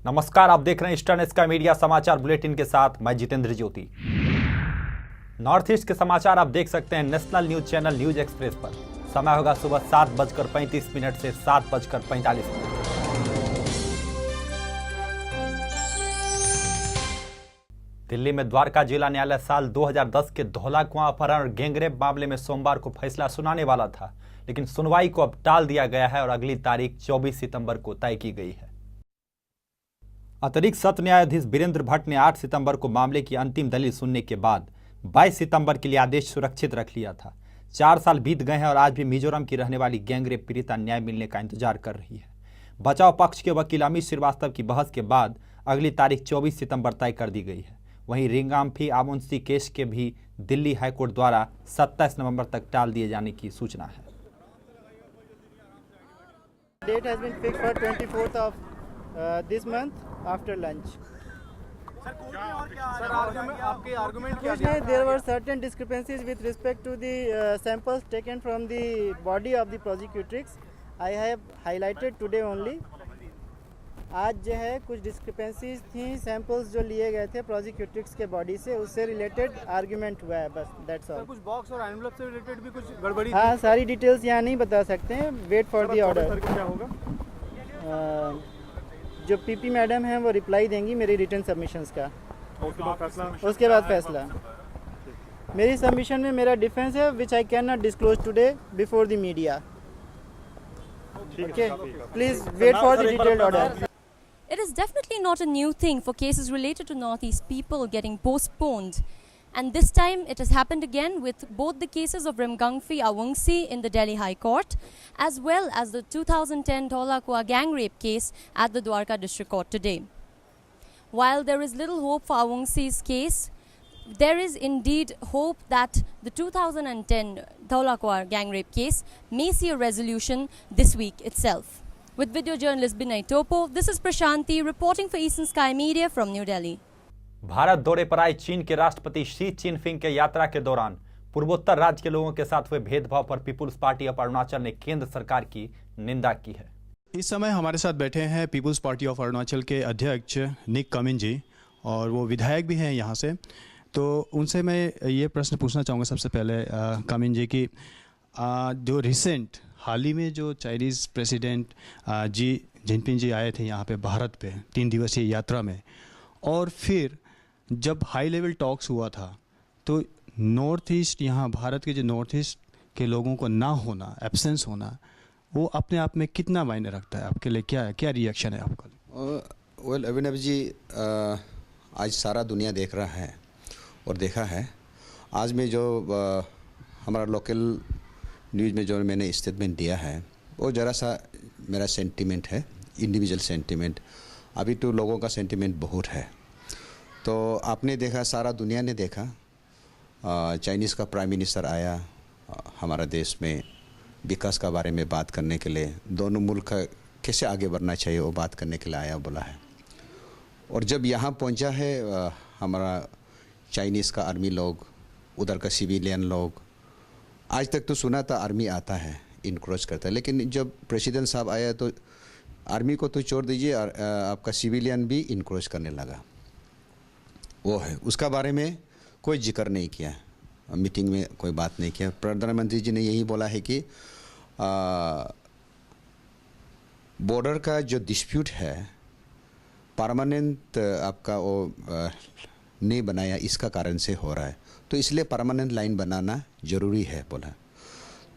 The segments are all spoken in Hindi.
नमस्कार, आप देख रहे हैं ईस्टर्न स्काई मीडिया समाचार बुलेटिन के साथ मैं जितेंद्र ज्योति। नॉर्थ ईस्ट के समाचार आप देख सकते हैं national news channel news express पर। समय होगा सुबह 7:35 से 7:45। दिल्ली में द्वारका जिला न्यायालय साल 2010 के धौला कुआं अपहरण और गैंगरेप मामले में सोमवार को फैसला सुनाने वाला था, लेकिन सुनवाई को अब टाल दिया गया है और अगली तारीख 24 सितंबर को तय की गई है। अतिरिक्त सत्र न्यायाधीश वीरेंद्र भट्ट ने 8 सितंबर को मामले की अंतिम दलील सुनने के बाद 22 सितंबर के लिए आदेश सुरक्षित रख लिया था। 4 साल बीत गए हैं और आज भी मिजोरम की रहने वाली गैंगरेप पीड़िता न्याय मिलने का इंतजार कर रही है। बचाव पक्ष के वकील अमित श्रीवास्तव की बहस के बाद अगली तारीख 24 सितंबर तय कर दी गई है। वहीं रिंगाम्फी आमुंसी केस के भी दिल्ली हाईकोर्ट द्वारा 27 नवंबर तक टाल दिए जाने की सूचना है। Date has been fixed for 24th of this month after lunch. आपके आर्गुमेंट क्या Kuch nahi, there were certain discrepancies with respect to the samples taken from the body of the prosecutrix. I have highlighted today only. आज जो है कुछ डिस्क्रिपेंसीज थी, सैंपल्स जो लिए गए थे प्रोसिक्यूट्रिक्स के बॉडी से, उससे रिलेटेड आर्गुमेंट हुआ है, बस दैट्स ऑल। कुछ बॉक्स और एनवलप से रिलेटेड भी कुछ गड़बड़ी हाँ, सारी डिटेल्स यहाँ नहीं बता सकते हैं, वेट फॉर दी ऑर्डर। क्या होगा? जो पीपी मैडम हैं वो रिप्लाई देंगी मेरी रिटन सबमिशंस का, उसके बाद फैसला। मेरी सबमिशन में मेरा डिफेंस है which I can not disclose today before the media. Okay, please wait for the detailed order. It is definitely not a new thing for cases related to Northeast people getting postponed. And this time it has happened again with both the cases of Rimgangfi Awungsi in the Delhi High Court as well as the 2010 Dholakua gang rape case at the Dwarka District Court today. While there is little hope for Awungsi's case, there is indeed hope that the 2010 Dholakua gang rape case may see a resolution this week itself. With video journalist Binay Topo, this is Prashanti reporting for Eastern Sky Media from New Delhi. Bharat दौरे पर आए चीन के राष्ट्रपति शी चिनफिंग के यात्रा के दौरान पूर्वोत्तर राज्य के लोगों के साथ हुए भेदभाव पर पीपुल्स पार्टी ऑफ अरुणाचल ने केंद्र सरकार की निंदा की है। इस समय हमारे साथ बैठे हैं पीपुल्स पार्टी ऑफ अरुणाचल के अध्यक्ष निक कमिन जी, और वो विधायक भी हैं यहाँ से। तो उनसे मैं ये प्रश्न पूछना चाहूँगा सबसे पहले कमिन जी की, जो रिसेंट हाल ही में जो चाइनीज़ प्रेसिडेंट जी जिनपिंग जी आए थे यहाँ पे भारत पे 3 दिवसीय यात्रा में, और फिर जब हाई लेवल टॉक्स हुआ था तो नॉर्थ ईस्ट, यहाँ भारत के जो नॉर्थ ईस्ट के लोगों को ना होना, एब्सेंस होना, वो अपने आप में कितना मायने रखता है आपके लिए? क्या रिएक्शन है आपका? वेल अभिनव जी, आज सारा दुनिया देख रहा है और देखा है। आज में जो हमारा लोकल न्यूज़ में जो मैंने स्टेटमेंट दिया है वो ज़रा सा मेरा सेंटिमेंट है, इंडिविजुअल सेंटिमेंट। अभी तो लोगों का सेंटिमेंट बहुत है। तो आपने देखा, सारा दुनिया ने देखा, चाइनीज़ का प्राइम मिनिस्टर आया हमारा देश में विकास का बारे में बात करने के लिए, दोनों मुल्क का कैसे आगे बढ़ना चाहिए वो बात करने के लिए आया, बोला है। और जब यहाँ पहुँचा है हमारा चाइनीज़ का आर्मी लोग, उधर का सिविलियन लोग, आज तक तो सुना था आर्मी आता है इनक्रोच करता है, लेकिन जब प्रेसिडेंट साहब आया तो आर्मी को तो छोड़ दीजिए, आपका सिविलियन भी इनक्रोच करने लगा। वो है, उसका बारे में कोई जिक्र नहीं किया, मीटिंग में कोई बात नहीं किया। प्रधानमंत्री जी ने यही बोला है कि बॉर्डर का जो डिस्प्यूट है परमानेंट आपका वो नहीं बनाया, इसका कारण से हो रहा है, तो इसलिए परमानेंट लाइन बनाना ज़रूरी है बोला।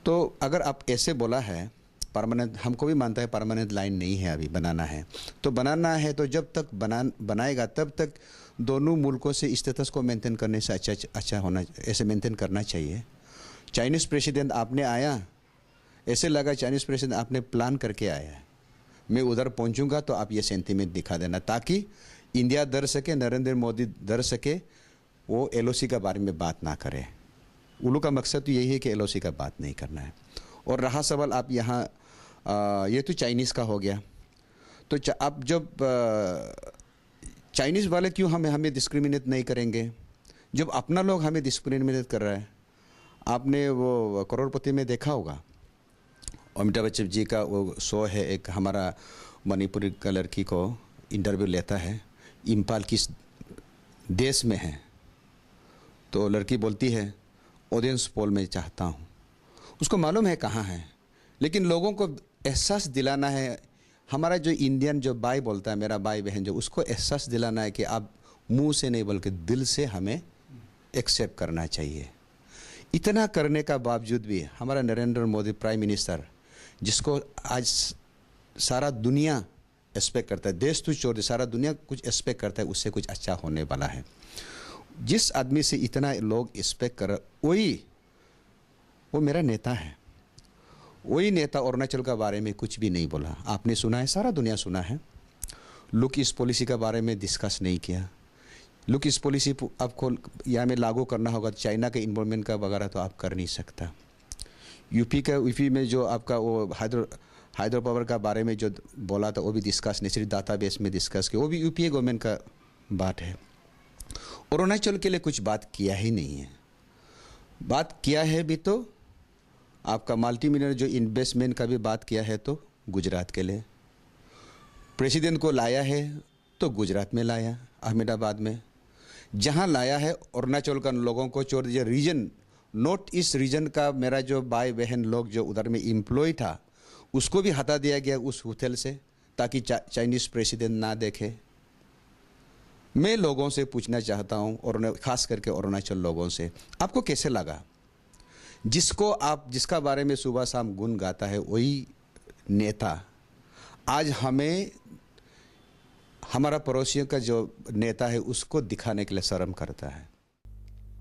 तो अगर आप ऐसे बोला है परमानेंट, हमको भी मानता है परमानेंट लाइन नहीं है, अभी बनाना है, तो बनाना है तो जब तक बनाएगा तब तक दोनों मुल्कों से स्टेटस को मेंटेन करने से अच्छा होना, ऐसे मेंटेन करना चाहिए। चाइनीज़ प्रेसिडेंट आपने आया, ऐसे लगा चाइनीज़ प्रेसिडेंट आपने प्लान करके आया है, मैं उधर पहुंचूंगा तो आप ये सेंटीमेंट दिखा देना ताकि इंडिया डर सके, नरेंद्र मोदी डर सके, वो एलओसी का बारे में बात ना करे। उन का मकसद तो यही है कि एलओसी का बात नहीं करना है। और रहा सवाल आप यहाँ, ये तो चाइनीज़ का हो गया, तो आप जब चाइनीज़ वाले क्यों हमें डिस्क्रिमिनेट नहीं करेंगे जब अपना लोग हमें डिस्क्रिमिनेट कर रहा है? आपने वो करोड़पति में देखा होगा, अमिताभ बच्चन जी का वो शो है एक, हमारा मणिपुरी का लड़की को इंटरव्यू लेता है, इम्फाल किस देश में है, तो लड़की बोलती है ऑडियंस पोल में चाहता हूँ। उसको मालूम है कहाँ है, लेकिन लोगों को एहसास दिलाना है। हमारा जो इंडियन जो भाई बोलता है, मेरा भाई बहन जो, उसको एहसास दिलाना है कि आप मुंह से नहीं बल्कि दिल से हमें एक्सेप्ट करना चाहिए। इतना करने का बावजूद भी हमारा नरेंद्र मोदी प्राइम मिनिस्टर, जिसको आज सारा दुनिया एक्सपेक्ट करता है, देश तो छोड़ दे सारा दुनिया कुछ एक्सपेक्ट करता है, उससे कुछ अच्छा होने वाला है। जिस आदमी से इतना लोग एक्सपेक्ट कर, वो मेरा नेता है। वही नेता अरुणाचल का बारे में कुछ भी नहीं बोला। आपने सुना है, सारा दुनिया सुना है। लुक इस पॉलिसी के बारे में डिस्कस नहीं किया। लुक इस पॉलिसी आपको यहाँ में लागू करना होगा, चाइना के इन्वॉल्वमेंट का वगैरह तो आप कर नहीं सकता। यूपी में जो आपका वो हाइड्रो पावर का बारे में जो बोला था, वो भी डिस्कस नहीं, सिर्फ डाटाबेस में डिस्कस किया, वो भी यूपीए गवर्नमेंट का बात है। अरुणाचल के लिए कुछ बात किया ही नहीं है। बात किया है भी तो आपका मल्टी मिलियन जो इन्वेस्टमेंट का भी बात किया है तो गुजरात के लिए। प्रेसिडेंट को लाया है तो गुजरात में लाया, अहमदाबाद में। जहां लाया है अरुणाचल का लोगों को छोड़ दीजिए, रीजन नॉर्थ ईस्ट रीजन का मेरा जो भाई बहन लोग जो उधर में एम्प्लॉय था, उसको भी हटा दिया गया उस होटल से, ताकि चाइनीज़ प्रेसिडेंट ना देखे। मैं लोगों से पूछना चाहता हूं, और ख़ास करके अरुणाचल लोगों से, आपको कैसे लगा? जिसका बारे में सुबह शाम गुण गाता है वही नेता आज हमें, हमारा पड़ोसियों का जो नेता है उसको दिखाने के लिए शर्म करता है।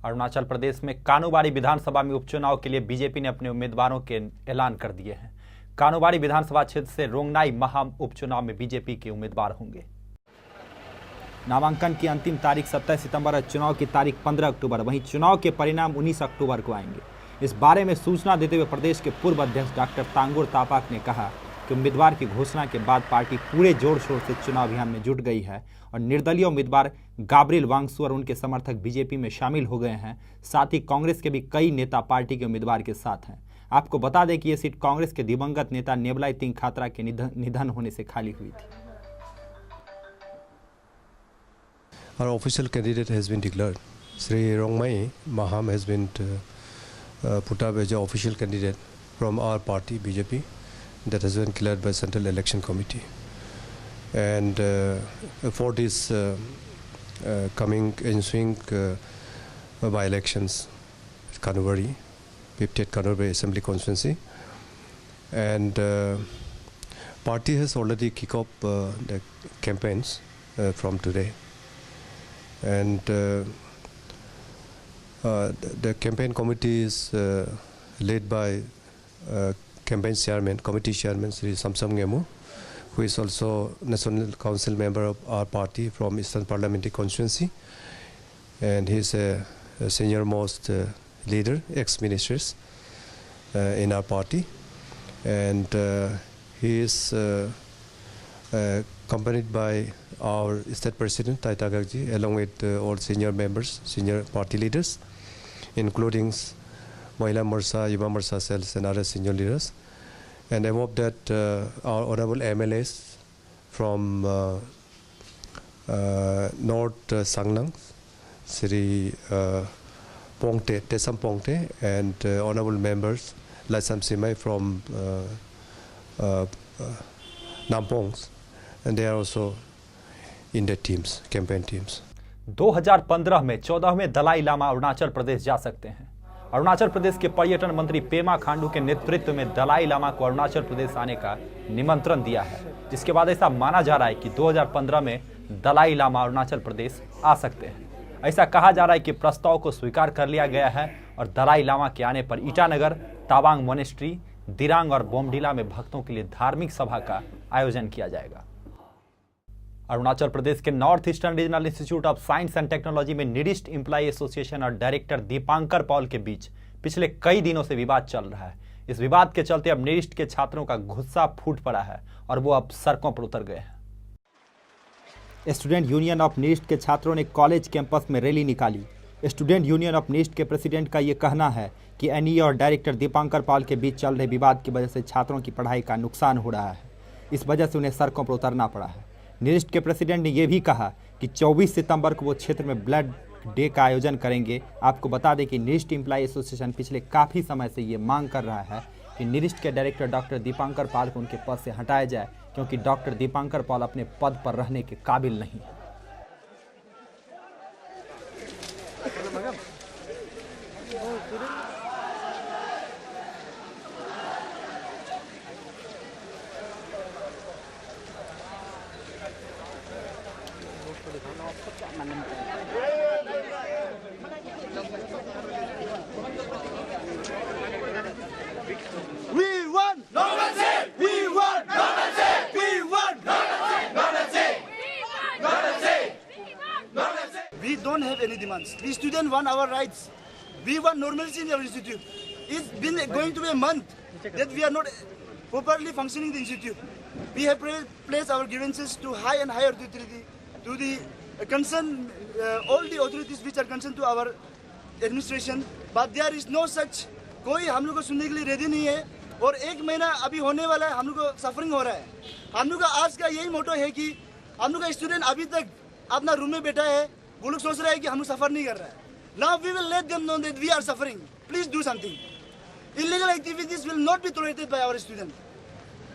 अरुणाचल प्रदेश में कानूवाड़ी विधानसभा में उपचुनाव के लिए बीजेपी ने अपने उम्मीदवारों के ऐलान कर दिए हैं। कानूवाड़ी विधानसभा क्षेत्र से रोंगनाई महाम उपचुनाव में बीजेपी के उम्मीदवार होंगे। नामांकन की अंतिम तारीख 27 सितंबर और चुनाव की तारीख 15 अक्टूबर। वहीं चुनाव के परिणाम 19 अक्टूबर को आएंगे। इस बारे में सूचना देते हुए प्रदेश के पूर्व अध्यक्ष डॉक्टर तांगुर तापाक ने कहा कि उम्मीदवार की घोषणा के बाद पार्टी पूरे जोर शोर से चुनाव अभियान में जुट गई है और निर्दलीय उम्मीदवार गाब्रिएल वांगसु और उनके समर्थक बीजेपी में शामिल हो गए हैं। साथ ही कांग्रेस के भी कई नेता पार्टी के उम्मीदवार के साथ हैं। आपको बता दें कि ये सीट कांग्रेस के दिवंगत नेता नेबलाई तिंग खातरा के निधन होने से खाली हुई थी। Our official candidate has been declared. Sri Rongmai Maham has been put up as an official candidate from our party, BJP, that has been declared by Central Election Committee. And for this coming ensuing by-elections, Kanuvari, 50th Kanuvari Assembly Constituency, and party has already kicked off the campaigns from today. And the campaign committee is led by committee chairman Sri Samsam Ngemu, who is also National Council member of our party from Eastern Parliamentary Constituency, and he is a senior most leader, ex-ministers in our party, and he is accompanied by our state president Taita Gagji, along with all senior members, senior party leaders, including Mahila Morsa, Yuva Morsa cells and other senior leaders. And above that, our honorable MLAs from North Sanglang, Sri Pongte, Tesam Pongte, and honorable members Laisam Simai from Nampongs, and they are also in the teams, campaign teams. 2015 में 14वें दलाई लामा अरुणाचल प्रदेश जा सकते हैं। अरुणाचल प्रदेश के पर्यटन मंत्री पेमा खांडू के नेतृत्व में दलाई लामा को अरुणाचल प्रदेश आने का निमंत्रण दिया है, जिसके बाद ऐसा माना जा रहा है कि 2015 में दलाई लामा अरुणाचल प्रदेश आ सकते हैं। ऐसा कहा जा रहा है कि प्रस्ताव को स्वीकार कर लिया गया है और दलाई लामा के आने पर ईटानगर, तावांग मोनेस्ट्री, दिरांग और बोमडीला में भक्तों के लिए धार्मिक सभा का आयोजन किया जाएगा। अरुणाचल प्रदेश के north eastern regional institute of science and technology में निरिस्ट एम्प्लॉय एसोसिएशन और डायरेक्टर दीपांकर पॉल के बीच पिछले कई दिनों से विवाद चल रहा है। इस विवाद के चलते अब निरिस्ट के छात्रों का गुस्सा फूट पड़ा है और वो अब सड़कों पर उतर गए हैं। स्टूडेंट यूनियन ऑफ निरिस्ट के छात्रों ने कॉलेज कैंपस में रैली निकाली। स्टूडेंट यूनियन ऑफ निरिस्ट के प्रेसिडेंट का ये कहना है कि एनईए और डायरेक्टर दीपांकर पॉल के बीच चल रहे विवाद की वजह से छात्रों की पढ़ाई का नुकसान हो रहा है। इस वजह से उन्हें सड़कों पर उतरना पड़ा है। निरिस्ट के प्रेसिडेंट ने यह भी कहा कि 24 सितंबर को वो क्षेत्र में ब्लड डे का आयोजन करेंगे। आपको बता दें कि निरिस्ट एम्प्लॉय एसोसिएशन पिछले काफ़ी समय से ये मांग कर रहा है कि निरिस्ट के डायरेक्टर डॉक्टर दीपांकर पाल को उनके पद से हटाया जाए, क्योंकि डॉक्टर दीपांकर पाल अपने पद पर रहने के काबिल नहीं है। We don't have any demands. We students want our rights. We want normalcy in our institute. It's been going to be a month that we are not properly functioning the institute. We have placed our grievances to high and higher authority, to the concern, all the authorities which are concerned to our administration. But there is no such, कोई हम लोग को सुनने के लिए रेडी नहीं है। और एक महीना अभी होने वाला है, हम लोग को सफरिंग हो रहा है। हम लोग का आज का यही मोटो है कि हम लोग का स्टूडेंट अभी तक अपना रूम में बैठा है, वो लोग सोच रहे हैं कि हम लोग सफर नहीं कर रहा है। Now we will let them know that we are suffering. Please do something. Illegal activities will not be tolerated by our students.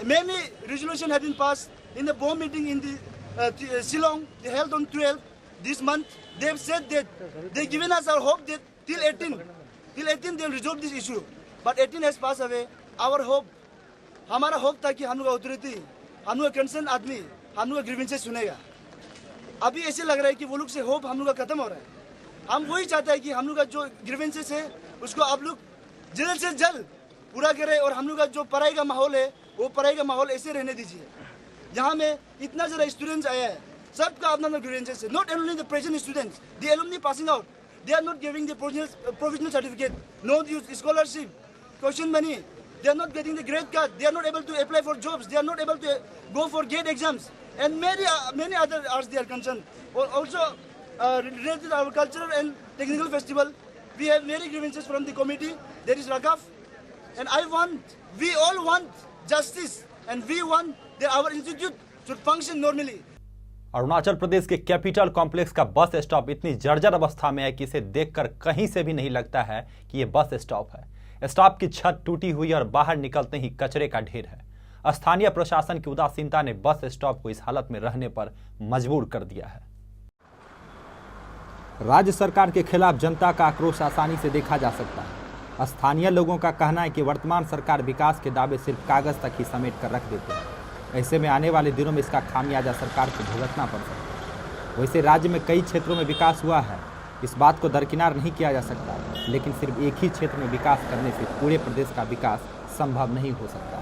Many resolutions have been passed in the BOM meeting in the Shillong, they held on 12th this month. They have said that they given us our hope that till 18 they will resolve this issue. But 18 has passed away. Our hope, हमारा होप था कि हम लोग अथॉरिटी, हम लोग कंसर्न आदमी, हम लोग ग्रीवेंसेस सुनेगा। अभी ऐसे लग रहा है कि वो लोग से होप हम लोग का खत्म हो रहा है। हम वही चाहते हैं कि हम लोग का जो ग्रीवेंसेस है उसको आप लोग जल्द से जल्द पूरा करें, और हम लोग का जो पढ़ाई का माहौल है वो पढ़ाई का माहौल ऐसे रहने दीजिए। यहाँ में इतना ज़्यादा स्टूडेंट्स आया है, सबका अपना अपना ग्रीवेंसेस है। Not only the present students, the alumni passing out, they are not giving the provisional certificate, no scholarship, question money. They are not getting the grade card. They are not able to apply for jobs. They are not able to go for gate exams, and many other arts they are concerned. Or also related to our cultural and technical festival, we have many grievances from the committee. There is RAGAF, and we all want justice, and we want that our institute should function normally. Arunachal Pradesh के कैपिटल कॉम्प्लेक्स का बस स्टॉप इतनी जर्जर अवस्था में है कि इसे देखकर कहीं से भी नहीं लगता है कि ये बस स्टॉप है। स्टॉप की छत टूटी हुई और बाहर निकलते ही कचरे का ढेर है। स्थानीय प्रशासन की उदासीनता ने बस स्टॉप को इस हालत में रहने पर मजबूर कर दिया है। राज्य सरकार के खिलाफ जनता का आक्रोश आसानी से देखा जा सकता है। स्थानीय लोगों का कहना है कि वर्तमान सरकार विकास के दावे सिर्फ कागज तक ही समेट कर रख देते हैं। ऐसे में आने वाले दिनों में इसका खामियाजा सरकार को भुगतना पड़ सकता है। वैसे राज्य में कई क्षेत्रों में विकास हुआ है, इस बात को दरकिनार नहीं किया जा सकता, लेकिन सिर्फ एक ही क्षेत्र में विकास करने से पूरे प्रदेश का विकास संभव नहीं हो सकता।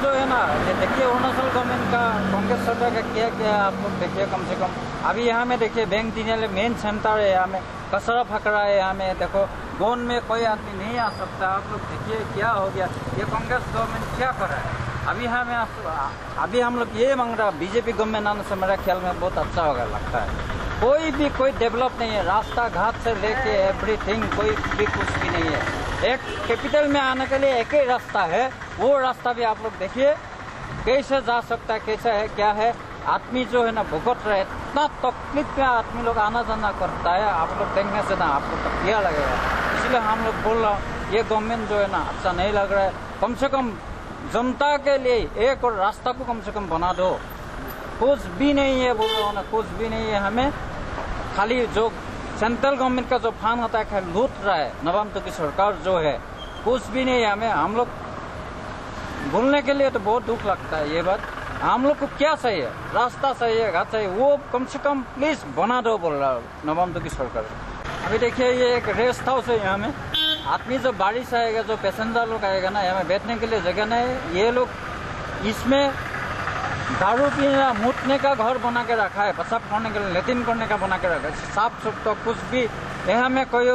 जो है ना, ये देखिए अरुणाचल गवर्नमेंट का, कांग्रेस सरकार का क्या क्या आप लोग देखिए। कम से कम अभी यहाँ में देखिए बैंक दिने मेन सेंटर है, यहाँ में कचरा फकरा है, यहाँ में देखो गोन में कोई आदमी नहीं आ सकता। आप लोग देखिए क्या हो गया, ये कांग्रेस गवर्नमेंट क्या कर रहा है। अभी हम लोग ये मांग रहा, बीजेपी गवर्नमेंट आने से मेरा ख्याल में बहुत अच्छा होगा लगता है। कोई डेवलप नहीं है, रास्ता घाट से लेके एवरीथिंग कोई भी कुछ भी नहीं है। एक कैपिटल में आने के लिए एक ही रास्ता है, वो रास्ता भी आप लोग देखिए कैसे जा सकता है, कैसे है क्या है। आदमी जो है ना भुगत रहे, इतना तकलीफ में आदमी लोग आना जाना करता है। आप लोग देखने से ना आपको तो क्या लगेगा। इसलिए हम लोग बोल रहा हूँ, ये गवर्नमेंट जो है ना अच्छा नहीं लग रहा है। कम से कम जनता के लिए एक और रास्ता को कम से कम बना दो। कुछ भी नहीं है, बोल रहा हूँ ना, कुछ भी नहीं है। हमें खाली जो सेंट्रल गवर्नमेंट का जो फंड होता है लूट रहा है नवामतो की सरकार जो है, कुछ भी नहीं है। हमें हम लोग बोलने के लिए तो बहुत दुख लगता है ये बात। हम लोग को क्या चाहिए, रास्ता चाहिए, घाट चाहिए, वो कम से कम प्लीज बना दो बोल रहा नवामतो की सरकार। अभी देखिए ये एक रेस्ट हाउस है, यहाँ में आदमी जो बारिश आएगा, जो पैसेंजर लोग आएगा ना, यहाँ में बैठने के लिए जगह नहीं है। ये लोग इसमें दारू पीना मूतने का घर बना के रखा है, पेशाब करने के लिए, लेटिन करने का बना के रखा है। साफ सुथरा कुछ भी यहाँ में कोई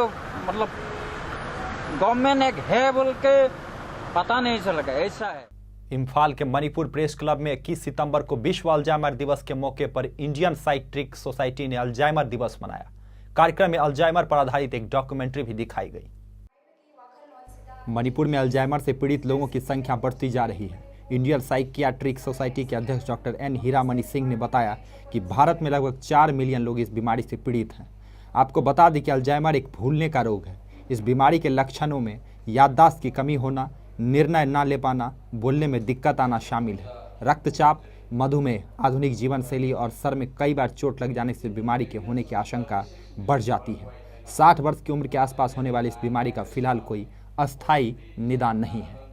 मतलब गवर्नमेंट एक है बोल के पता नहीं चलेगा, ऐसा है। इम्फाल के मणिपुर प्रेस क्लब में 21 सितंबर को विश्व अल्जाइमर दिवस के मौके पर इंडियन साइकियाट्रिक सोसाइटी ने अल्जाइमर दिवस मनाया। कार्यक्रम में अल्जाइमर पर आधारित एक डॉक्यूमेंट्री भी दिखाई गई। मणिपुर में अल्जाइमर से पीड़ित लोगों की संख्या बढ़ती जा रही है। इंडियन साइकियाट्रिक सोसाइटी के अध्यक्ष डॉक्टर एन हीरामणि सिंह ने बताया कि भारत में लगभग 4 मिलियन लोग इस बीमारी से पीड़ित हैं। आपको बता दें कि अल्जाइमर एक भूलने का रोग है। इस बीमारी के लक्षणों में याददाश्त की कमी होना, निर्णय न ले पाना, बोलने में दिक्कत आना शामिल है। रक्तचाप, मधुमेह, आधुनिक जीवन शैली और सर में कई बार चोट लग जाने से बीमारी के होने की आशंका बढ़ जाती है। 60 वर्ष की उम्र के आसपास होने वाली इस बीमारी का फिलहाल कोई अस्थायी निदान नहीं है।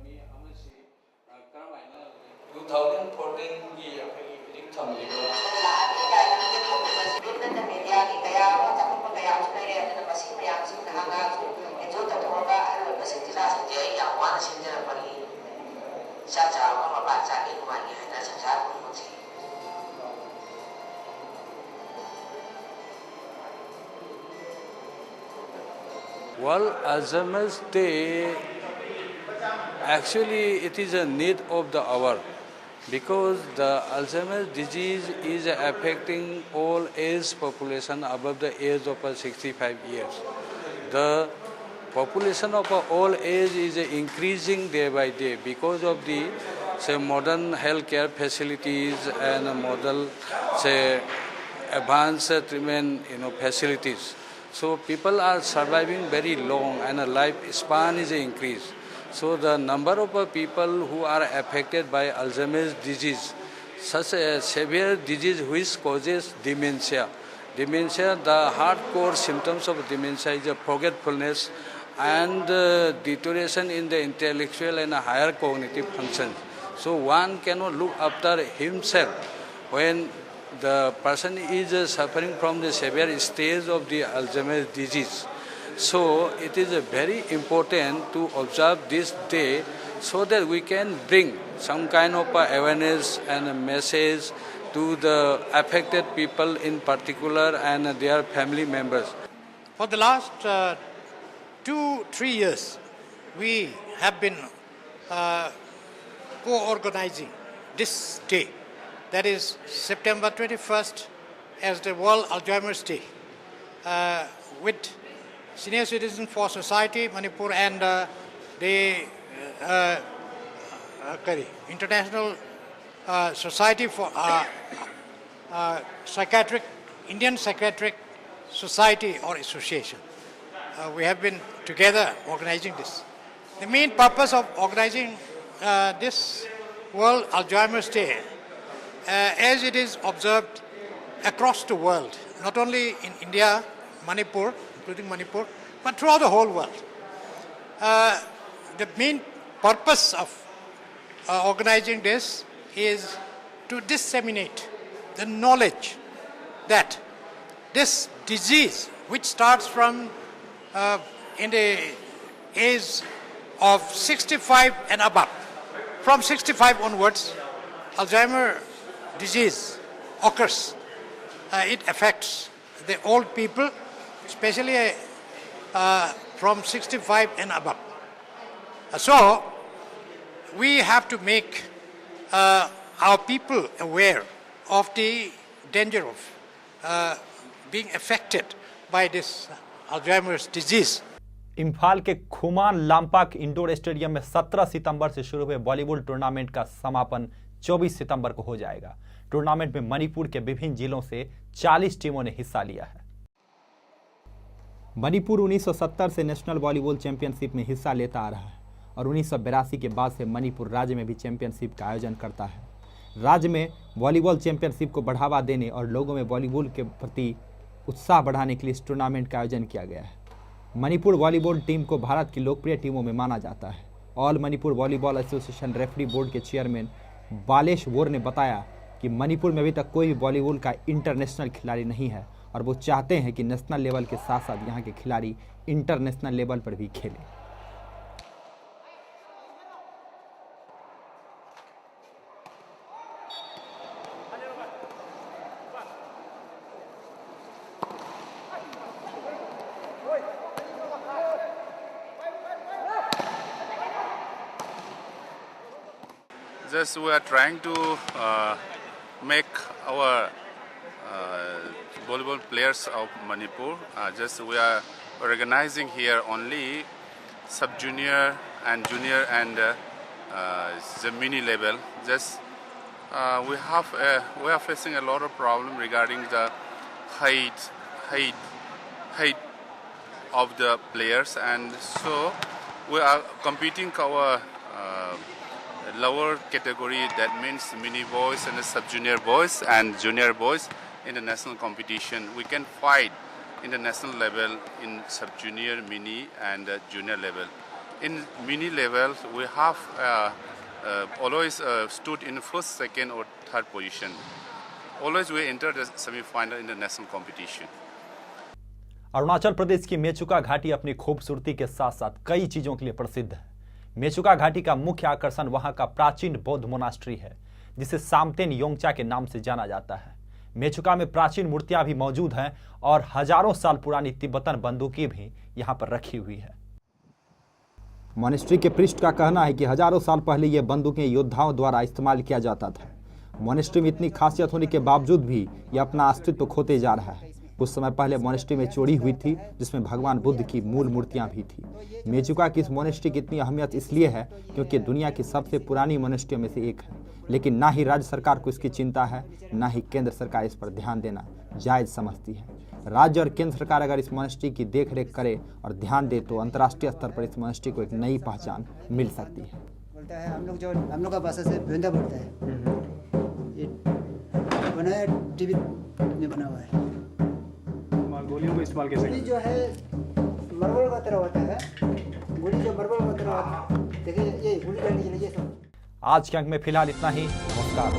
Well, Alzheimer's Day, actually it is a need of the hour because the Alzheimer's disease is affecting all age population above the age of 65 years. The population of all age is increasing day by day because of the modern healthcare facilities and modern advanced treatment facilities. So people are surviving very long and a lifespan is increased. So the number of people who are affected by Alzheimer's disease, such a severe disease which causes dementia. Dementia, the hardcore symptoms of dementia is forgetfulness and deterioration in the intellectual and higher cognitive functions. So one cannot look after himself when the person is suffering from the severe stage of the Alzheimer's disease. So it is very important to observe this day so that we can bring some kind of awareness and a message to the affected people in particular and their family members. For the last 2-3 years, we have been co-organizing this day. That is September 21st as the World Alzheimer's Day with Senior Citizens for Society Manipur and the International Society for Psychiatric, Indian Psychiatric Society or Association. We have been together organizing this. The main purpose of organizing this World Alzheimer's Day as it is observed across the world, not only in India, Manipur, including Manipur, but throughout the whole world. The main purpose of organizing this is to disseminate the knowledge that this disease, which starts from in the age of 65 and above, from 65 onwards, Alzheimer's disease occurs. It affects the old people, especially from 65 and above. So we have to make our people aware of the danger of being affected by this Alzheimer's disease. Imphal के खुमान लामपाक इंडोर स्टेडियम में 17 सितंबर से शुरू हुए वॉलीबॉल टूर्नामेंट का समापन 24 सितंबर को हो जाएगा। टूर्नामेंट में मणिपुर के विभिन्न जिलों से 40 टीमों ने हिस्सा लिया है। मणिपुर 1970 से नेशनल वॉलीबॉल चैंपियनशिप में हिस्सा लेता आ रहा है और 1982 के बाद से मणिपुर राज्य में भी चैंपियनशिप का आयोजन करता है। राज्य में वॉलीबॉल चैंपियनशिप को बढ़ावा देने और लोगों में वॉलीबॉल के प्रति उत्साह बढ़ाने के लिए इस टूर्नामेंट का आयोजन किया गया है। मणिपुर वॉलीबॉल टीम को भारत की लोकप्रिय टीमों में माना जाता है। All Manipur volleyball association referee board के चेयरमैन बालेश वोर ने बताया कि मणिपुर में अभी तक कोई भी वॉलीबॉल का इंटरनेशनल खिलाड़ी नहीं है और वो चाहते हैं कि नेशनल लेवल के साथ साथ यहाँ के खिलाड़ी इंटरनेशनल लेवल पर भी खेलें। just we are trying to make our volleyball players of Manipur. Just we are organizing here only sub-junior and junior and the mini level. Just we are facing a lot of problem regarding the height of the players, and so we are competing our lower category, that means mini boys and sub-junior boys and junior boys in the national competition. We can fight in the national level in sub-junior, mini and junior level. In mini level, we have always stood in first, second or third position. Always we enter the semi-final in the national competition. Arunachal Pradesh की मेचुका घाटी अपनी खूबसूरती के साथ साथ कई चीजों के लिए प्रसिद्ध है। मेचुका घाटी का मुख्य आकर्षण वहां का प्राचीन बौद्ध मोनास्ट्री है, जिसे सामतेन योंगचा के नाम से जाना जाता है। मेचुका में प्राचीन मूर्तियां भी मौजूद हैं और हजारों साल पुरानी तिब्बतन बंदूकें भी यहां पर रखी हुई है। मोनेस्ट्री के पृष्ठ का कहना है कि हजारों साल पहले ये बंदूकें योद्धाओं द्वारा इस्तेमाल किया जाता था। मोनेस्ट्री में इतनी खासियत होने के बावजूद भी यह अपना अस्तित्व खोते जा रहा है। कुछ समय पहले मोनेस्ट्री में चोरी हुई थी, जिसमें भगवान बुद्ध की मूल मूर्तियां भी थी। मेचुका की इस मोनेस्ट्री की इतनी अहमियत इसलिए है क्योंकि दुनिया की सबसे पुरानी मोनेस्ट्रियों में से एक है, लेकिन ना ही राज्य सरकार को इसकी चिंता है, ना ही केंद्र सरकार इस पर ध्यान देना जायज समझती है। राज्य और केंद्र सरकार अगर इस मोनेस्ट्री की देखरेख करे और ध्यान दे तो अंतर्राष्ट्रीय स्तर पर इस मोनेस्ट्री को एक नई पहचान मिल सकती है। बोलता है हम लोग का भाषा से भेंदा बोलता है, ये बनाया टीवी में बना हुआ है। गोलियों को इस्तेमाल कैसे? गोली जो है मार्बल का तरह होता है, गोली जो मार्बल का तरह होता है, देखिए ये गोली करने के लिए सब। आज के अंक में फिलहाल इतना ही। नमस्कार।